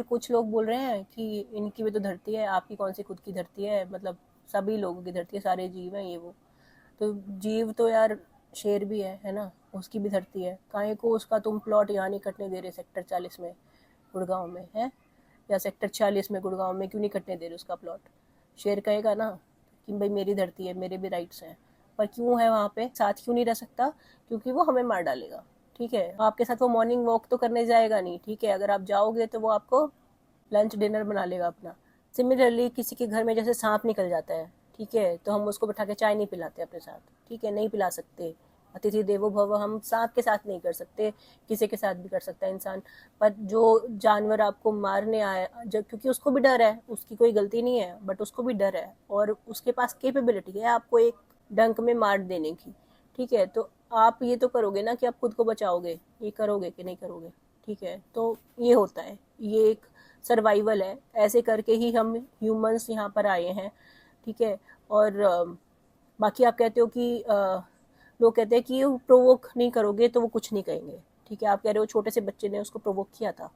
कुछ लोग बोल रहे हैं कि इनकी भी तो धरती है, आपकी कौन सी खुद की धरती है, मतलब सभी लोगों की धरती है, सारे जीव हैं ये वो। तो जीव तो यार शेर भी है ना, उसकी भी धरती है। काहे को उसका तुम प्लॉट यहाँ नहीं कटने दे रहे सेक्टर 40 में गुड़गांव में है, या सेक्टर 46 में गुड़गांव में क्यों नहीं कटने दे रहे उसका प्लॉट? शेर कहेगा ना कि भाई मेरी धरती है, मेरे भी राइट्स हैं, पर क्यों है वहाँ पे, साथ क्यों नहीं रह सकता? क्योंकि वो हमें मार डालेगा। ठीक है, आपके साथ वो मॉर्निंग वॉक तो करने जाएगा नहीं, ठीक है, अगर आप जाओगे तो वो आपको लंच डिनर बना लेगा अपना। सिमिलरली किसी के घर में जैसे सांप निकल जाता है, ठीक है, तो हम उसको बैठा के चाय नहीं पिलाते अपने साथ, ठीक है, नहीं पिला सकते। अतिथि देवो भव हम सांप के साथ नहीं कर सकते, किसी के साथ भी कर सकता है इंसान। पर जो जानवर आपको मारने आया, जब क्योंकि उसको भी डर है, उसकी कोई गलती नहीं है, बट उसको भी डर है और उसके पास कैपेबिलिटी है आपको एक डंक में मार देने की। ठीक है, तो आप ये तो करोगे ना कि आप खुद को बचाओगे, ये करोगे कि नहीं करोगे? ठीक है, तो ये होता है, ये एक सर्वाइवल है, ऐसे करके ही हम ह्यूमंस यहाँ पर आए हैं। ठीक है, और बाकी आप कहते हो कि लोग कहते हैं कि प्रोवोक नहीं करोगे तो वो कुछ नहीं कहेंगे। ठीक है, आप कह रहे हो छोटे से बच्चे ने उसको प्रोवोक किया था,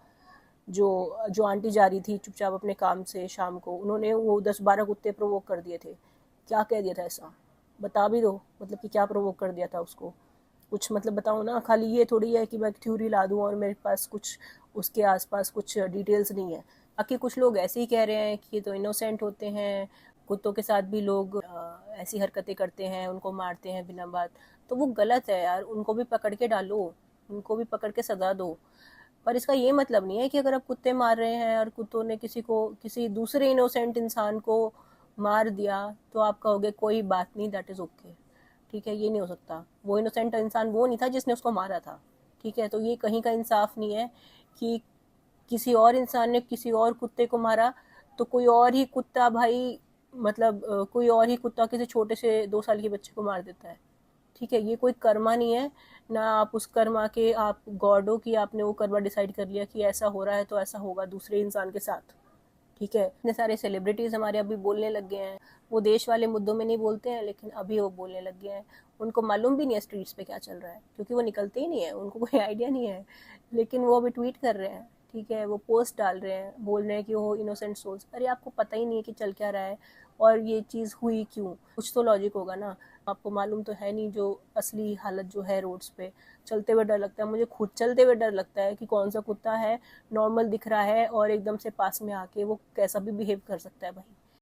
जो जो आंटी जा रही थी चुपचाप अपने काम से शाम को, उन्होंने वो 10-12 कुत्ते प्रोवोक कर दिए थे। क्या कह दिया था ऐसा? बता भी दो, मतलब कि क्या प्रोवोक कर दिया था उसको, कुछ मतलब बताओ ना। खाली ये थोड़ी है कि मैं थ्योरी ला दूँ और मेरे पास कुछ उसके आसपास कुछ डिटेल्स नहीं है। बाकी कुछ लोग ऐसे ही कह रहे हैं कि ये तो इनोसेंट होते हैं, कुत्तों के साथ भी लोग ऐसी हरकतें करते हैं, उनको मारते हैं बिना बात। तो वो गलत है यार, उनको भी पकड़ के डालो, उनको भी पकड़ के सजा दो। पर इसका ये मतलब नहीं है कि अगर आप कुत्ते मार रहे हैं और कुत्तों ने किसी दूसरे इनोसेंट इंसान को मार दिया तो आप कहोगे कोई बात नहीं, दैट इज ओके। ठीक है, ये नहीं हो सकता। वो इनोसेंट इंसान वो नहीं था जिसने उसको मारा था। ठीक है, तो ये कहीं का इंसाफ नहीं है कि किसी और इंसान ने किसी और कुत्ते को मारा तो कोई और ही कुत्ता भाई, मतलब कोई और ही कुत्ता किसी छोटे से 2 साल के बच्चे को मार देता है। ठीक है, ये कोई कर्मा नहीं है ना, आप उस कर्मा के आप गॉड हो कि आपने वो कर्मा डिसाइड कर लिया कि ऐसा हो रहा है तो ऐसा होगा दूसरे इंसान के साथ। ठीक है, इतने सारे सेलिब्रिटीज हमारे अभी बोलने लग गए हैं, वो देश वाले मुद्दों में नहीं बोलते हैं लेकिन अभी वो बोलने लग गए हैं। उनको मालूम भी नहीं है स्ट्रीट्स पे क्या चल रहा है, क्योंकि वो निकलते ही नहीं है, उनको कोई आइडिया नहीं है, लेकिन वो अभी ट्वीट कर रहे हैं। ठीक है, वो पोस्ट डाल रहे हैं, बोल रहे हैं कि वो इनोसेंट सोल्स। अरे आपको पता ही नहीं है कि चल क्या रहा है और ये चीज़ हुई क्यों, कुछ तो लॉजिक होगा ना। आपको मालूम तो है नहीं जो असली हालत जो है रोड्स पे। चलते हुए डर लगता है, मुझे खुद चलते हुए डर लगता है कि कौन सा कुत्ता है नॉर्मल दिख रहा है और एकदम से पास में आके वो कैसा भी बिहेव कर सकता है भाई।